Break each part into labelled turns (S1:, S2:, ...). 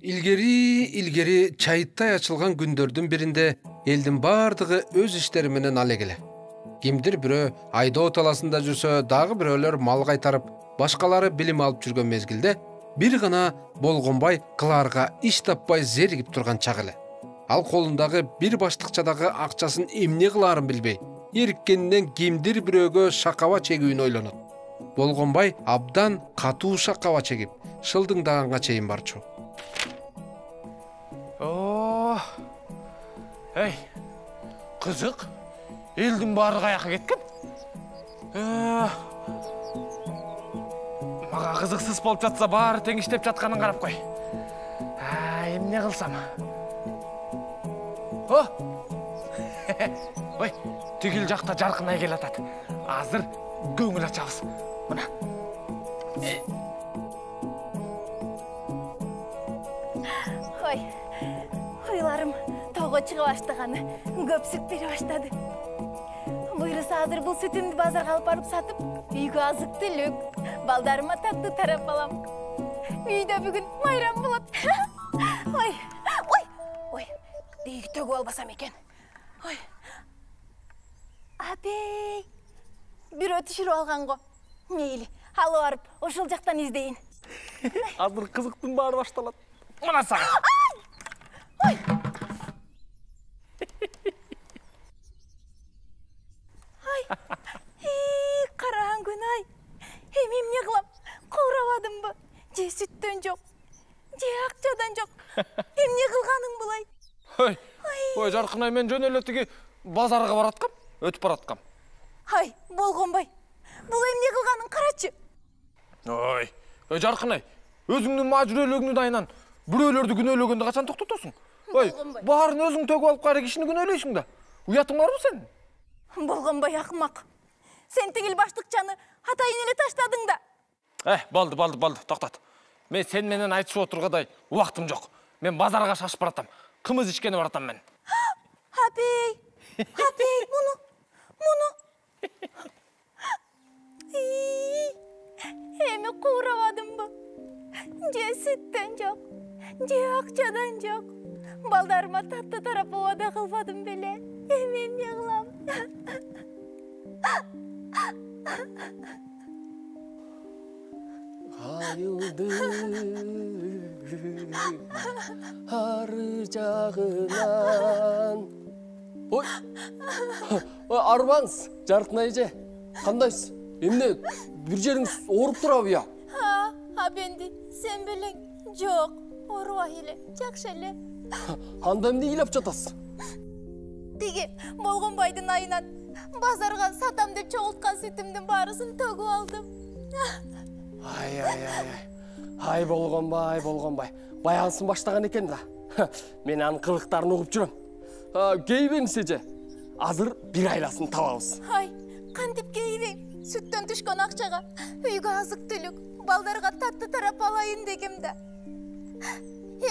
S1: Илгери чайыттай ачылган күндөрдүн биринде элдин бардыгы өз иштери менен алегеле. Кимдир бирөө айдоо таласында жүрсө, дагы бирөөлөр мал кайтарып, башкалары билим алып жүргөн мезгилде бир гана Болгонбай кылаарга иш таппай зеригип турган чак эле. Ал колундагы бир баштыкчадагы акчасын эмне кылаарын билбей, эриккенинен кимдир бирөөгө шакаба чегүүнү ойлонот. Болгонбай абдан катуу шакаба чегип, шылдыңдаганга чейин барчу.
S2: Эй, кызык, элдин баары каяка кеткен? Мага кызыксыз болуп жатса, баары теңиштеп жатканын карап кой. Эмне кылсам? Ой, тигил жакта жаркынай келатат. Азыр көңүл ачабыз. Мына.
S3: Ойларым тоого чыга баштаганы, көп сүт бере баштады. Буйруса азыр бул сүтүмдү базарга алып барып сатып, үйгө азык түлүк, балдарыма таттуу тарап алам. Үйдө бүгүн майрам болот. Ой, дейги төгүп албасам экен. Ой. Абей, бирөө түшүрүп алган го. Мейли, алып барып, ошол жактан издейин.
S2: Азыр кызыктын баары башталат. Мына сага.
S3: Ой. Караан күн ай. Эмне кылам? Куурабадымбы? Же сүттөн жок, же акчадан жок. Эмне кылганың булай?
S2: Ой, Жаркынай, мен жөн эле тиги базарга бараткам, өтүп бараткам.
S3: Болгонбай. Бул эмне кылганың карачы?
S2: Ой, Жаркынай, өзүңдүн мажүрөлүгүңдүн айынан бирөөлөрдү күнөөлөгөндө качан токтотосуң? Ой, баарын өзүң төгүп алып кайра кишини күнөөлөйсүң да. Уятың барбы сенин?
S3: Болгонбай акмак. Сен тигил баштыкчаны атайын эле таштадың да.
S2: Балды, токтот. Мен сен менен айтышып отургадай убактым жок. Мен базарга шашып баратам. Кымыз ичкени баратам мен.
S3: Апей, муну. Эми куурабадымбы? Же сүттөн жок, же акчадан жок. Балдарыма таттуу тарап абада кылбадым беле. Эми эмне кылам?
S4: Айылды ары жагынан. Ой, арбаңыз, Жаркынай эже. Кандайсыз? Эмне бир жериңиз ооруп турабы я?
S3: Апенди, сен белең. Жок, оорубай эле, жакшы эле.
S4: Анда эмне ыйлап жатасыз?
S3: Тиги Болгонбайдын айынан базарга сатам деп чогулткан сүтүмдүн баарысын төгүп алдым.
S4: Ай, Болгонбай. Баягысын баштаган экен да. Мен анын кылыктарын угуп жүрөм. Кейбеңиз эже. Азыр бир айласын табабыз.
S3: Кантип кейбең? Сүттөн түшкөн акчага үйгө азык түлүк, балдарга таттуу тарап алайын дегем да.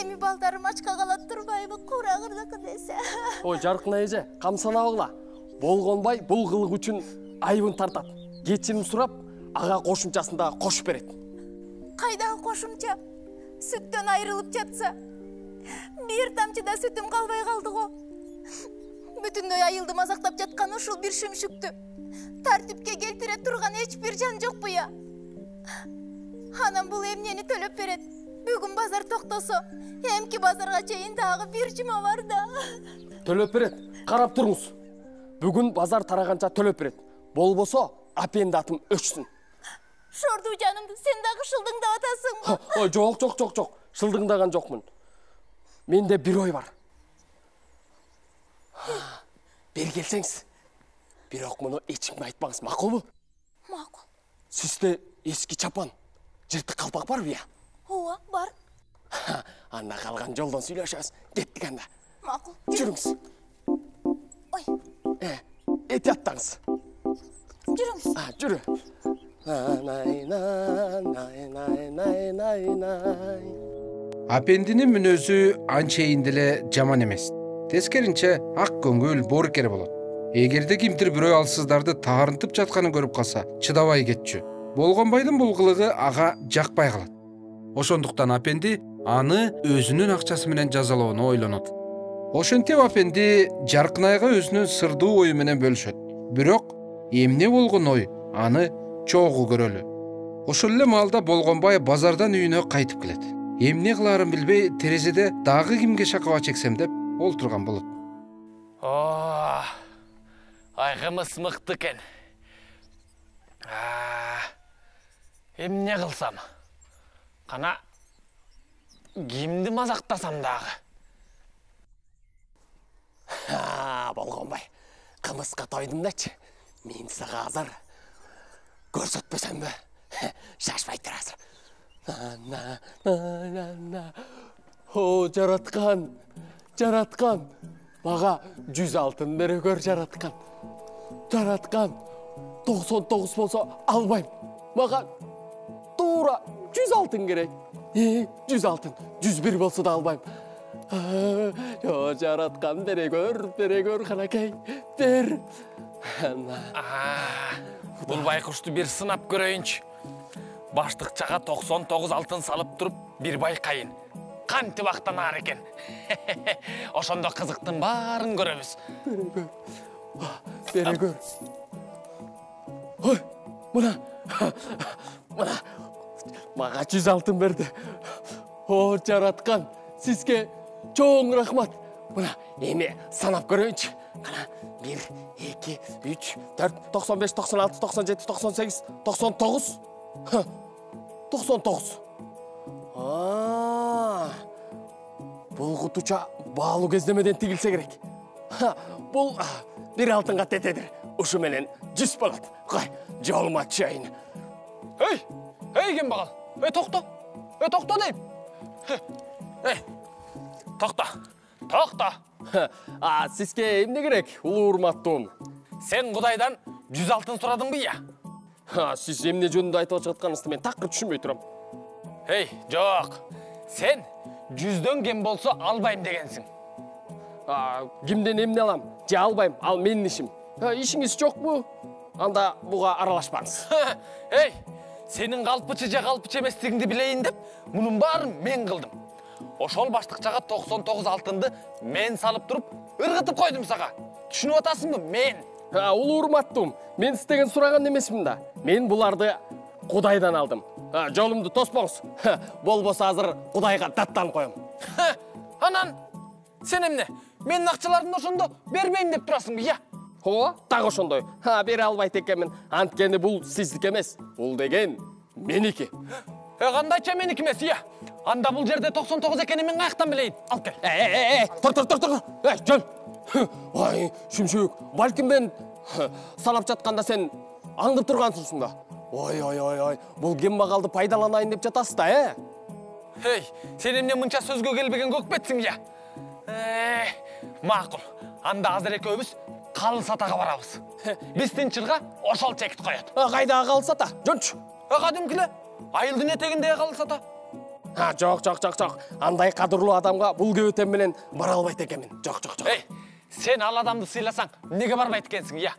S3: Эми балдарым ачка калат турбайбы, куура кырдыкы десе.
S4: Ой, Жаркынай эже, камсанабыгыла. Болгонбай бул кылык үчүн айыбын тартат. Кечирим сурап, ага кошумчасын да кошуп берет.
S3: Кайдагы кошумча? Сүттөн айрылып жатса, бир тамчы да сүтүм калбай калды го. Бүтүндөй айылды мазактап жаткан ушул бир шүмшүктү тартипке келтире турган эч бир жан жокпу я? Анан бул эмнени төлөп берет? Бүгүн базар токтосо, эмки базарга чейин дагы бир жума бар да.
S4: Төлөп берет. Карап туруңуз. Бүгүн базар тараганча төлөп берет. Болбосо, апенди атым өчсүн.
S3: Шорду жанымды, сен дагы шылдыңдап атасыңбы?
S4: Жок. Шылдыңдаган жокмун. Менде бир ой бар. Бери келсеңиз. Бирок муну эч кимге айтпаңыз, макулбу?
S3: Макул.
S4: Сизде эски чапан, жыртык калпак барбы я?
S3: Ооба, бар.
S4: Анда калган жолдон сүйлөшөбүз. Кеттик анда.
S3: Макул.
S4: Жүрүңүз.
S3: Ой.
S4: Этияттаңыз.
S3: Жүрүңүз.
S4: Жүрү.
S1: Апендинин мүнөзү анчейин деле жаман эмес. Тескеринче ак көңүл, боорукер болот. Эгерде кимдир бирөө алсыздарды таарынтып жатканын көрүп калса, чыдабай кетчү. Болгонбайдын бул кылыгы ага жакпай калат. Ошондуктан апенди аны өзүнүн акчасы менен жазалоону ойлонот. Ошентип апенди Жаркынайга өзүнүн сырдуу ою менен бөлүшөт. Бирок эмне болгон ой аны чогуу көрөлү. Ошол эле маалда Болгонбай базардан үйүнө кайтып келет. Эмне кылаарын билбей терезеде дагы кимге шакаба чексем деп олтурган болот.
S4: Айгымыз мыкты экен. Эмне кылсам? Кана кимди мазактасам дагы? Болгонбай, кымыска тойдумдачы. Мен сага азыр көрсөтпөсөмбү? Шашпай тур азыр. О, жараткан. Мага 100 алтын бере көр, жараткан. 99 болсо албайм. Мага туура 100 алтын керек. 100 алтын. 101 болсо да албайм. Жараткан бере көр, канакей. Бер. Бул байкушту бир сынап көрөйүнчү. Баштыкчага 99 алтын салып туруп, бир байкайын. Кантип актанаар экен. Ошондо кызыктын баарын көрөбүз. Бере көр. Ой, мына. Мага 100 алтын берди. О, жараткан, сизге чоң рахмат. Мына, эми санап көрөйүнчү. Кана, 1, 2, 3, 4, 95, 96, 97, 98, 99. 99. Бул кутуча баалуу кездемеден тигилсе керек. Бул бир алтынга тетедир. Ушу менен 100 болот. Кой, жолума чейин. Эй, кем багал? Токто дейм. Токто. Сизге эмне керек, улуу урматтуум? Сен Кудайдан 100 алтын сурадыңбы я? Сиз эмне жөнүндө айтып жатканыңызды мен такыр түшүнбөй турам. Жок. Сен 100дөн кем болсо албайм дегенсиң. Кимден эмне алам? Же албайм, ал менин ишим. Ишиңиз жокпу? Анда буга аралашпаңыз. Сенин калпычы же калпычы эместигиңди билейин деп, мунун баарын мен кылдым. Ошол баштыкчага 99 алтынды мен салып туруп, ыргытып койдум сага. Түшүнүп атасыңбы, мен? Улуу урматтуум, мен сизден сураган эмесмин да. Мен буларды Кудайдан алдым. Жолумду тоспоңуз. Болбосо азыр Кудайга даттанып коем. Анан, сен эмне? Менин акчаларымды ошондо бербейм деп турасыңбы, я? Так ошондой. Бере албайт экенмин. Анткени бул сиздики эмес. Бул деген меники. Кандайча меники эмес, я? Анда бул жерде 99 экенин мен каяктан билейин? Ал кел. Тур. Жөн. Ай, Шүмшүк, балким мен санап жатканда сен аңдып тургансың да. Ой, бул кем багалды пайдаланайын деп жатасыз да, сен эмне мынча сөзгө келбеген көкпетсиң, я? Макул, анда азыр экөөбүз калы сатага барабыз. Биздин чырга ошол чекит коет. Кайдагы калы сата? Жөнчү. Кадимкиле, айылдын этегиндеги калы сата. Жок. Андай кадырлуу адамга бул кебетем менен бара албайт экенмин. Жок. Сен ал адамды сыйласаң, неге барбайт экенсиң, я?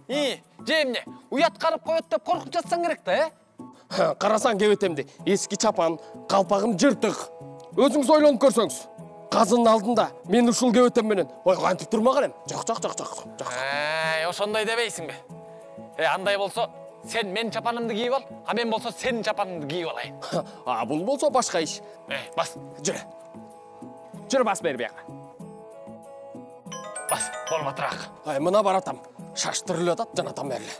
S4: Же эмне? Уят карып коет деп коркуп жатсаң керек да, Карасаң кебетемди, эски чапан, калпагым жыртык. Өзүңүз ойлонуп көрсөңүз. Казынын алдында мен ушул кебетем менен кантип турмак элем? Жок. Ошондой дебейсиңби? Андай болсо, сен мен чапанымды кийип ал, а мен болсо сенин чапаныңды кийип алайын. Бул болсо башка иш. Бас, жүрө бас бери бияка. Бас, болма турак. Мына баратам. Шаштырылып атат, жанатам берле.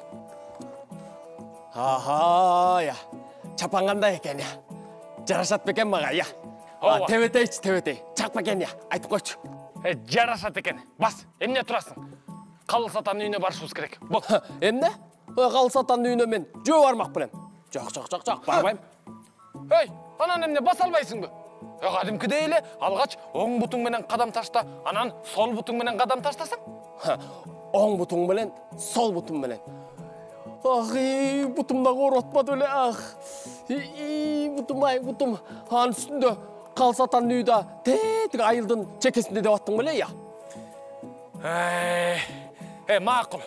S4: Я. Чапан кандай экен, я? Жарашат бекен мага, я? Тебетейчи. Чакпа экен, я? Айтып койчу. Жарашат экен. Бас, эмне турасың? Калы сатанын үйүнө барышыбыз керек. Бол. Эмне? Калы сатанын үйүнө мен жөө бармак белем. Жок, барбайм. Анан эмне баса албайсыңбы? Кадимкидей эле алгач оң бутуң менен кадам ташта, анан сол бутуң менен кадам таштасаң? Оң бутуң менен, сол бутуң менен. Бутум дагы ооротпады эле. Бутум. Анын үстүндө калы сатанын үйү да тетиги айылдын чекесинде деп аттың беле, я? Макул.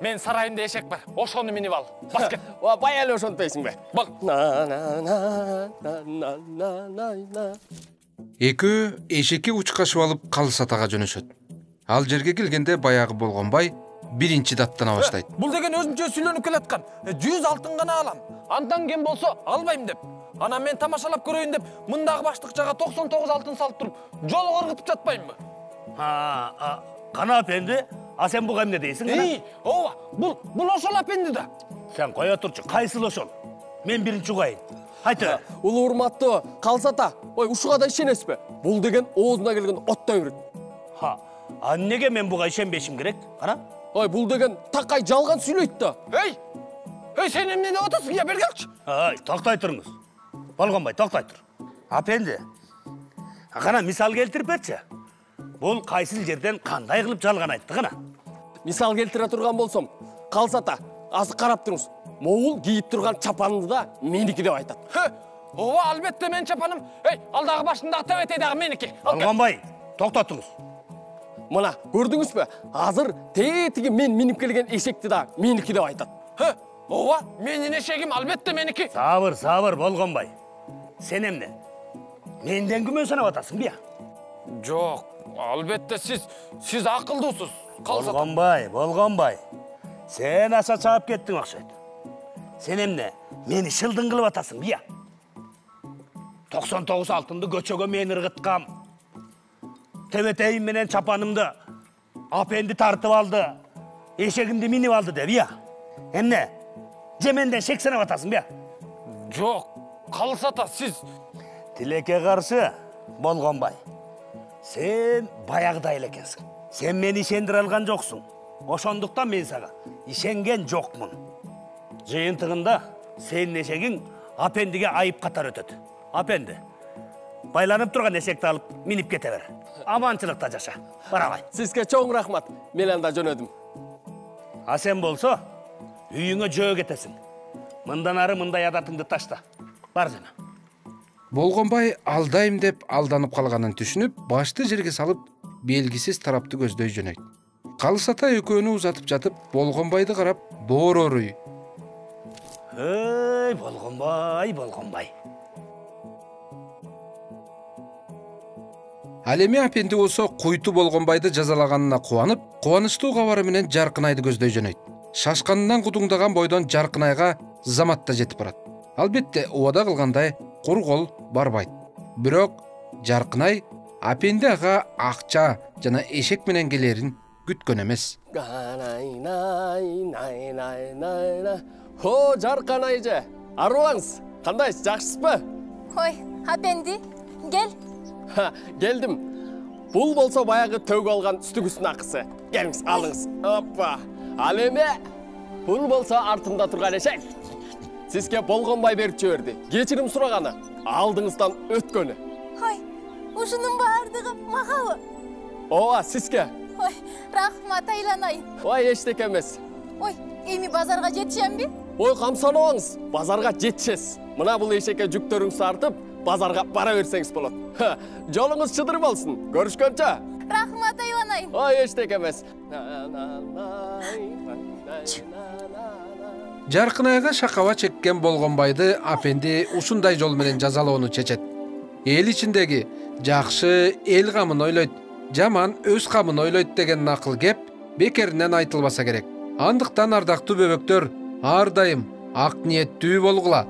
S2: мен сарайымда эшек бар. Ошону минип ал. Бас кет.
S4: Бай эле ошону дейсиң бе?
S2: Баг.
S1: Экөө эшекке учкашып алып Калыс атага жөнөшөт. Ал жерге келгенде баягы Болгонбай биринчи даттана баштайт.
S2: Бул деген өзүнчө сүйлөнүп келаткан. 100 алтын гана алам. Андан кем болсо албайм деп. Анан мен тамашалап көрөйүн деп мындагы баштыкчага 99 алтын салып туруп, жолу коргутуп жатпаймынбы?
S5: Кана апенди, сен буга эмне дейсиң?
S2: Ооба, бул ошол апенди да.
S5: Сен кое турчу, кайсыл ошол? Мен биринчи угайын. Айты.
S4: Улуу урматтуу Калыс ата, ушуга да ишенесизби? Бул деген оозуна келген оттой берет.
S5: Неге мен буга ишенбешим керек? Кара.
S4: Бул деген такай жалган сүйлөйт да.
S2: Сен эмне деп атасың? Я бер келчи.
S5: Токтой туруңуз. Болгонбай, токтой тур. Апенди. Кана мисал келтирип берчи. Бул кайсыл жерден кандай кылып жалган айтты кана?
S4: Мисал келтире турган болсом, Калыс ата, азыр карап туруңуз. Могул кийип турган чапанды да меники деп айтат.
S2: Ооба, албетте мен чапаным. Алдагы башындагы тебетей дагы меники.
S5: Болгонбай, токтотуңуз.
S4: Мына, көрдүңүзбү? Азыр тетиги мен минип келген эшекти да меники деп айтат.
S2: Ооба, менин эшегим албетте меники.
S5: Сабыр, Болгонбай. Сен эмне? Менден күмөн санап атасың бия?
S2: Жок, албетте сиз акылдуусуз.
S5: Болгонбай. Сен аша чаап кеттиң окшойт. Сен эмне? Мени шылдың кылып атасың бия? 99 алтынды көчөгө мен ыргыткам. Тебетейим менен чапанымды апенди тартып алды. Эшегимди минип алды деп, бия? Эмне? Же менден шек санап атасың бия?
S2: Жок, Калыс ата, сиз
S5: тилекке каршы, Болгонбай. Сен баягыдай эле экенсиң. Сен мени ишендире алган жоксуң. Ошондуктан мен сага ишенген жокмун. Жыйынтыгында сенин эшегиң апендиге айып катар өтөт. Апенди, байланып турган эшекти алып минип кете бер. Аманчылыкта жаша. Барабай.
S4: Сизге чоң рахмат. Мен анда жөнөдүм.
S5: Сен болсо, үйүңө жөө кетесиң. Мындан ары мындай адатыңды ташта. Бар жана.
S1: Болгонбай алдайм деп алданып калганын түшүнүп, башты жерге салып, белгисиз тарапты көздөй жөнөйт. Калыс ата экөөнү узатып жатып, Болгонбайды карап, боорорүй.
S5: Болгонбай.
S1: Ал эми апенди болсо куйту Болгонбайды жазалаганына кубанып, кубанычтуу кабары менен Жаркынайды көздөй жөнөйт. Шашканынан кудуңдаган бойдон Жаркынайга замат да жетип барат. Албетте, убада кылгандай кур кол барбайт. Бирок Жаркынай апенди ага акча жана эшек менен келерин күткөн эмес.
S4: Жаркынайже, арыбаңыз, кандайсыз, жакшысызбы?
S3: Ой, апенди, кел.
S4: Келдим. Бул болсо баягы төгүп алган үстүгүстүн акысы. Келиңиз, алыңыз. Оппа. Ал эми бул болсо артымда турган эшек. Сизге Болгонбай берип жиберди. Кечирим сураганы, алдыңыздан өткөнү.
S3: Ой, ушунун баардыгы магабы?
S4: Ооба, сизге.
S3: Ой, рахмат айланайын.
S4: Ой, эчтеке эмес.
S3: Ой, эми базарга жетишемби?
S4: Ой, камсанабаңыз, базарга жетишесиз. Мына бул эшекке жүктөрүңүздү артып, базарга бара берсеңиз болот. Жолуңуз чыдыр болсун. Көрүшкөнчө.
S3: Рахмат айланайын.
S4: Ой, эчтеке эмес.
S1: Жаркынайга шакаба чеккен Болгонбайды апенди ушундай жол менен жазалоону чечет. Эл ичиндеги жакшы эл камын ойлойт, жаман өз камын ойлойт деген накыл кеп бекеринен айтылбаса керек. Андыктан ардактуу бөбөктөр, ар дайым ак ниеттүү болгула.